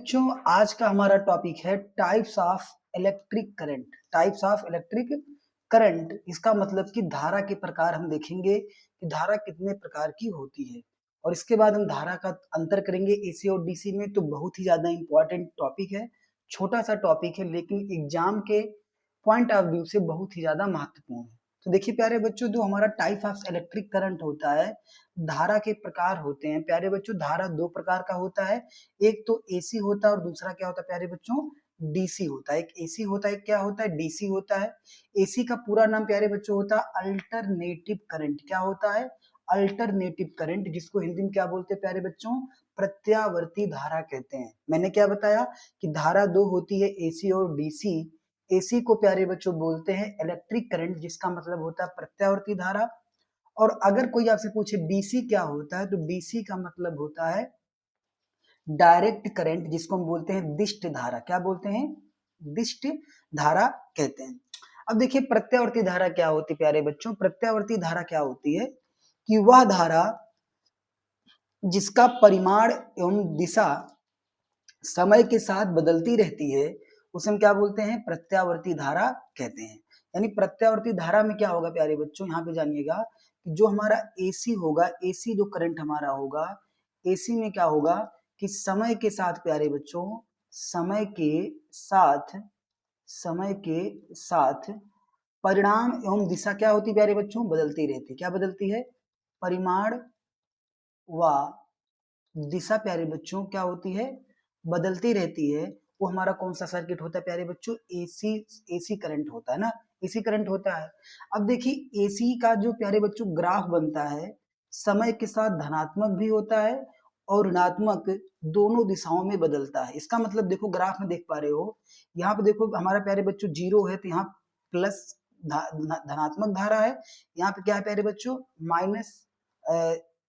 बच्चों आज का हमारा टॉपिक है types of electric current. Types of electric current, इसका मतलब कि धारा के प्रकार हम देखेंगे कि धारा कितने प्रकार की होती है और इसके बाद हम धारा का अंतर करेंगे एसी और डीसी में। तो बहुत ही ज्यादा इंपॉर्टेंट टॉपिक है, छोटा सा टॉपिक है लेकिन एग्जाम के पॉइंट ऑफ व्यू से बहुत ही ज्यादा महत्वपूर्ण है। तो देखिए प्यारे बच्चों, जो हमारा टाइप ऑफ इलेक्ट्रिक करंट होता है, धारा के प्रकार होते हैं प्यारे बच्चों। धारा दो प्रकार का होता है, एक तो एसी होता है और दूसरा क्या होता है प्यारे बच्चों, डीसी होता है। एक एसी होता है, क्या होता है, डीसी होता है। एसी का पूरा नाम प्यारे बच्चों होता है अल्टरनेटिव करंट। क्या होता है, अल्टरनेटिव करंट, जिसको हिंदी में क्या बोलते हैं प्यारे बच्चों, प्रत्यावर्ती धारा कहते हैं। मैंने क्या बताया कि धारा दो होती है, एसी और डीसी। एसी को प्यारे बच्चों बोलते हैं इलेक्ट्रिक करंट, जिसका मतलब होता है प्रत्यावर्ती धारा। और अगर कोई आपसे पूछे डीसी क्या होता है, तो डीसी का मतलब होता है डायरेक्ट करंट, जिसको हम बोलते हैं दिष्ट धारा। क्या बोलते हैं, दिष्ट धारा कहते हैं। अब देखिए प्रत्यावर्ती धारा क्या होती है प्यारे बच्चों। प्रत्यावर्ती धारा क्या होती है कि वह धारा जिसका परिमाण एवं दिशा समय के साथ बदलती रहती है, उसे हम क्या बोलते हैं, प्रत्यावर्ती धारा कहते हैं। यानी प्रत्यावर्ती धारा में क्या होगा प्यारे बच्चों, यहाँ पे जानिएगा कि जो हमारा एसी होगा, एसी जो करंट हमारा होगा, एसी में क्या होगा कि समय के साथ प्यारे बच्चों, समय के साथ परिणाम एवं दिशा क्या होती है प्यारे बच्चों, बदलती रहती है। क्या बदलती है, परिमाण व दिशा प्यारे बच्चों क्या होती है, बदलती रहती है। वो हमारा कौन सा सर्किट होता है प्यारे बच्चों, एसी। एसी करंट होता है ना, एसी करंट होता है। अब देखिए एसी का जो प्यारे बच्चों ग्राफ बनता है, समय के साथ धनात्मक भी होता है और ऋणात्मक, दोनों दिशाओं में बदलता है। इसका मतलब देखो ग्राफ में देख पा रहे हो, यहाँ पे देखो हमारा प्यारे बच्चों जीरो है, तो यहाँ प्लस धनात्मक धारा है, यहाँ पे क्या है प्यारे बच्चों, माइनस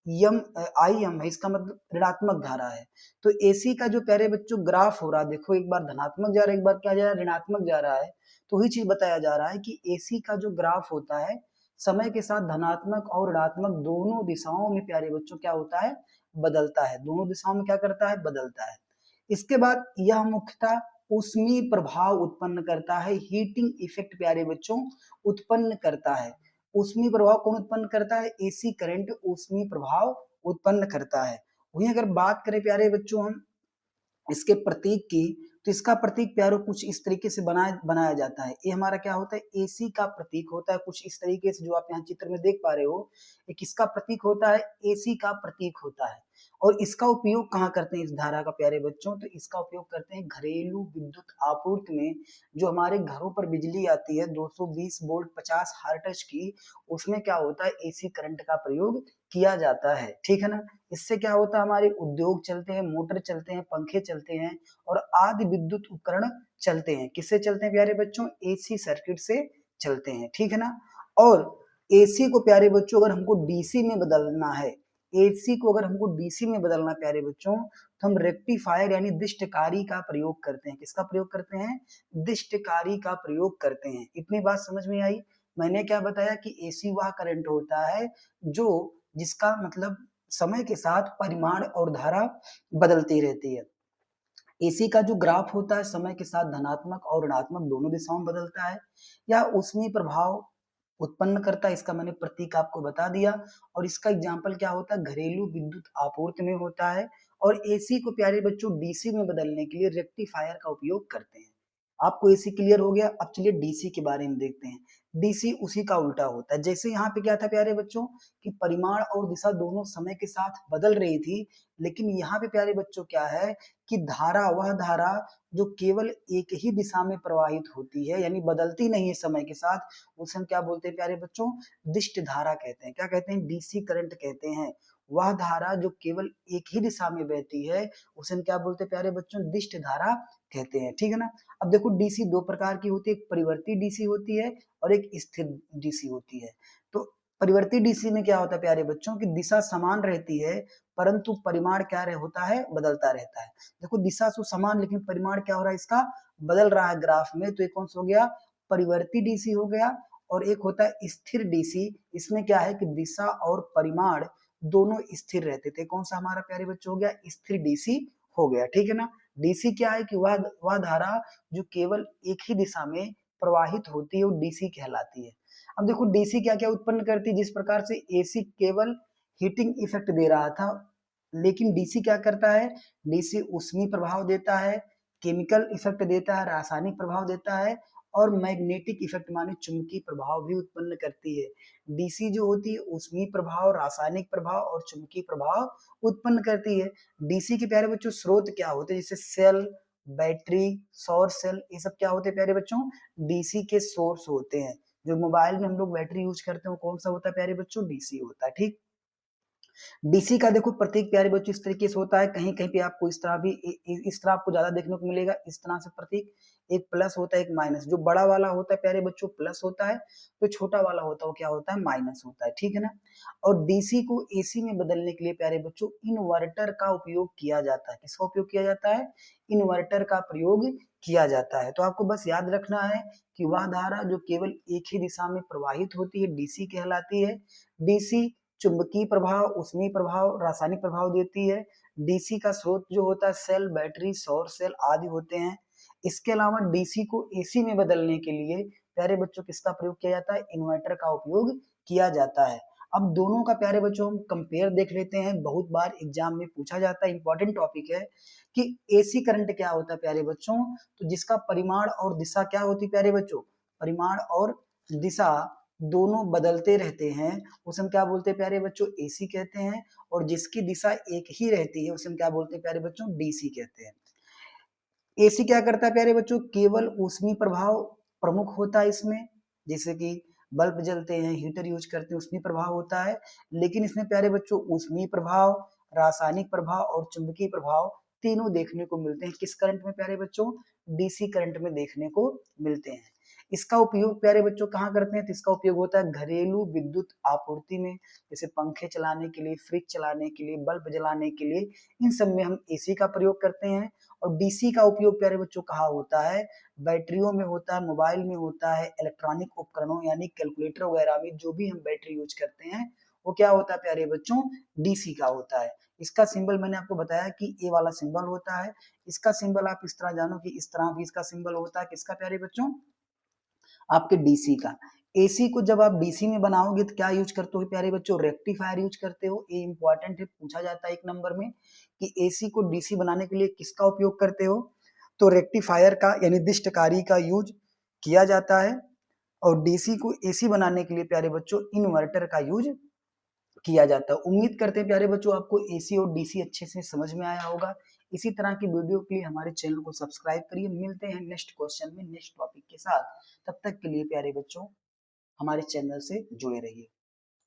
यम आई एम है, इसका मतलब ऋणात्मक धारा है। तो एसी का जो प्यारे बच्चों ग्राफ हो रहा है, देखो एक बार धनात्मक जा रहा है, एक बार क्या जा रहा है, ऋणात्मक जा रहा है। तो वही चीज बताया जा रहा है कि एसी का जो ग्राफ होता है, समय के साथ धनात्मक और ऋणात्मक दोनों दिशाओं में प्यारे बच्चों क्या होता है, बदलता है। दोनों दिशाओं में क्या करता है, बदलता है। इसके बाद यह मुख्यतः ऊष्मीय प्रभाव उत्पन्न करता है, हीटिंग इफेक्ट प्यारे बच्चों उत्पन्न करता है। ऊष्मीय प्रभाव कौन उत्पन्न करता है, एसी करंट ऊष्मीय प्रभाव उत्पन्न करता है। वहीं अगर बात करें प्यारे बच्चों हम इसके प्रतीक की, तो इसका प्रतीक प्यारो कुछ इस तरीके से बनाया जाता है। ये हमारा क्या होता है, एसी का प्रतीक होता है कुछ इस तरीके से, जो आप यहाँ चित्र में देख पा रहे हो। ये किसका प्रतीक होता है, एसी का प्रतीक होता है। और इसका उपयोग कहाँ करते हैं इस धारा का प्यारे बच्चों, तो इसका उपयोग करते हैं घरेलू विद्युत आपूर्ति में। जो हमारे घरों पर बिजली आती है 220 वोल्ट 50 हर्ट्ज की, उसमें क्या होता है, एसी करंट का प्रयोग किया जाता है। ठीक है ना। इससे क्या होता है, हमारे उद्योग चलते हैं, मोटर चलते हैं, पंखे चलते हैं और आदि विद्युत उपकरण चलते हैं। किससे चलते हैं प्यारे बच्चों, एसी सर्किट से चलते हैं। ठीक है ना। और एसी को प्यारे बच्चों अगर हमको डीसी में बदलना है, एसी को अगर हमको डीसी में बदलना प्यारे बच्चों, तो हम रेक्टिफायर यानी दिष्टकारी का प्रयोग करते हैं। किसका प्रयोग करते हैं, दिष्टकारी का प्रयोग करते हैं। इतनी बात समझ में आई। मैंने क्या बताया कि एसी वह करंट होता है जो जिसका मतलब समय के साथ परिमाण और धारा बदलती रहती है। एसी का जो ग्राफ होता है समय के साथ धनात्मक और ऋणात्मक दोनों दिशाओं में बदलता है। या ऊष्मीय प्रभाव उत्पन्न करता है, इसका मैंने प्रतीक आपको बता दिया। और इसका एग्जाम्पल क्या होता है, घरेलू विद्युत आपूर्ति में होता है। और एसी को प्यारे बच्चों डीसी में बदलने के लिए रेक्टिफायर का उपयोग करते हैं। आपको एसी क्लियर हो गया। अब चलिए डीसी के बारे में देखते हैं। डीसी उसी का उल्टा होता है। जैसे यहाँ पे क्या था प्यारे बच्चों कि परिमाण और दिशा दोनों समय के साथ बदल रही थी, लेकिन यहाँ पे प्यारे बच्चों क्या है कि धारा, वह धारा जो केवल एक ही दिशा में प्रवाहित होती है, यानी बदलती नहीं है समय के साथ, उसे हम क्या बोलते हैं प्यारे बच्चों, दिष्ट धारा कहते हैं। क्या कहते हैं, डीसी करंट कहते हैं। वह धारा जो केवल एक ही दिशा में बहती है, उसे हम क्या बोलते हैं प्यारे बच्चों, दिष्ट धारा कहते हैं। ठीक है ना। अब देखो डीसी दो प्रकार की होती है, एक परिवर्ती डीसी होती है और एक स्थिर डीसी होती है। तो परिवर्ती डीसी में क्या होता है प्यारे बच्चों की दिशा समान रहती है, परंतु परिमाण क्या होता है, बदलता रहता है। देखो दिशा तो समान, लेकिन परिमाण क्या हो रहा है, इसका बदल रहा है ग्राफ में। तो ये कौन सा हो गया, परिवर्ती डीसी हो गया। और एक होता है स्थिर डीसी, इसमें क्या है कि दिशा और परिमाण दोनों स्थिर रहते थे। कौन सा हमारा प्यारे बच्चों हो गया, स्थिर डीसी हो गया। ठीक है ना। डीसी क्या है कि वह धारा जो केवल एक ही दिशा में प्रवाहित होती है वो डीसी कहलाती है। अब देखो डीसी क्या क्या उत्पन्न करती है, जिस प्रकार से एसी केवल हीटिंग इफेक्ट दे रहा था, लेकिन डीसी क्या करता है, डीसी ऊष्मीय प्रभाव देता है, केमिकल इफेक्ट देता है, रासायनिक प्रभाव देता है और मैग्नेटिक इफेक्ट माने चुंबकीय प्रभाव भी उत्पन्न करती है। डीसी जो होती है ऊष्मीय प्रभाव, रासायनिक प्रभाव और चुंबकीय प्रभाव उत्पन्न करती है। डीसी के प्यारे बच्चों स्रोत क्या होते हैं, जैसे सेल, बैटरी, सौर सेल, ये सब क्या होते हैं प्यारे बच्चों, डीसी के सोर्स होते हैं। जो मोबाइल में हम लोग बैटरी यूज करते हैं वो कौन सा होता है प्यारे बच्चों, डीसी होता है। ठीक, डीसी का देखो प्रतीक प्यारे बच्चों इस तरीके से होता है, कहीं कहीं पे आपको इस तरह भी इस तरह आपको ज्यादा देखने को मिलेगा, इस तरह से प्रतीक, एक प्लस होता है एक माइनस। जो बड़ा वाला होता है प्यारे बच्चों प्लस होता है, जो छोटा वाला होता है वो क्या होता है, माइनस होता है। ठीक है ना। और डीसी को एसी में बदलने के लिए प्यारे बच्चों इन्वर्टर का उपयोग किया जाता है। किसका उपयोग किया जाता है, इन्वर्टर का प्रयोग किया जाता है। तो आपको बस याद रखना है कि वह धारा जो केवल एक ही दिशा में प्रवाहित होती है डीसी कहलाती है। डीसी चुंबकीय प्रभाव, ऊष्मीय प्रभाव, रासायनिक प्रभाव देती है। डीसी का स्रोत जो होता है सेल, बैटरी, सौर सेल आदि होते हैं। इसके अलावा डीसी को एसी में बदलने के लिए प्यारे बच्चों किसका प्रयोग किया जाता है, इन्वर्टर का उपयोग किया जाता है। अब दोनों का प्यारे बच्चों हम कंपेयर देख लेते हैं, बहुत बार एग्जाम में पूछा जाता है, इंपॉर्टेंट टॉपिक है कि एसी करंट क्या होता है प्यारे बच्चों, तो जिसका परिमाण और दिशा क्या होती है प्यारे बच्चों, परिमाण और दिशा दोनों बदलते रहते हैं, उसे हम क्या बोलते हैं प्यारे बच्चों, एसी कहते हैं। और जिसकी दिशा एक ही रहती है उसे हम क्या बोलते हैं प्यारे बच्चों, डीसी कहते हैं। एसी क्या करता है प्यारे बच्चों, केवल ऊष्मीय प्रभाव प्रमुख होता है इसमें, जैसे कि बल्ब जलते हैं, हीटर यूज करते हैं, ऊष्मीय प्रभाव होता है। लेकिन इसमें प्यारे बच्चों ऊष्मीय प्रभाव, रासायनिक प्रभाव और चुंबकीय प्रभाव तीनों देखने को मिलते हैं। किस करंट में प्यारे बच्चों, डीसी करंट में देखने को मिलते हैं। इसका उपयोग प्यारे बच्चों कहाँ करते हैं, तो इसका उपयोग होता है घरेलू विद्युत आपूर्ति में, जैसे पंखे चलाने के लिए, फ्रिज चलाने के लिए, बल्ब जलाने के लिए, इन सब में हम एसी का प्रयोग करते हैं। और डीसी का उपयोग प्यारे बच्चों कहाँ होता है, बैटरियों में होता है, मोबाइल में होता है, इलेक्ट्रॉनिक उपकरणों यानी कैलकुलेटर वगैरह में जो भी हम बैटरी यूज करते हैं वो क्या होता है प्यारे बच्चों, डीसी का होता है। इसका सिंबल मैंने आपको बताया कि ए वाला सिंबल होता है। इसका सिंबल आप इस तरह जानो कि इस तरह भी इसका सिंबल होता है, किसका प्यारे बच्चों, आपके डीसी का। एसी को जब आप डीसी में बनाओगे तो क्या यूज करते हो प्यारे बच्चों, रेक्टिफायर यूज करते हो। ये इंपॉर्टेंट है, पूछा जाता है एक नंबर में कि एसी को डीसी बनाने के लिए किसका उपयोग करते हो, तो रेक्टिफायर का यानी दिष्टकारी का यूज किया जाता है। और डीसी को एसी बनाने के लिए प्यारे बच्चों इन्वर्टर का यूज किया जाता है। उम्मीद करते हैं प्यारे बच्चों आपको एसी और डीसी अच्छे से समझ में आया होगा। इसी तरह की वीडियो के लिए हमारे चैनल को सब्सक्राइब करिए। मिलते हैं नेक्स्ट क्वेश्चन में नेक्स्ट टॉपिक के साथ। तब तक के लिए प्यारे बच्चों हमारे चैनल से जुड़े रहिए।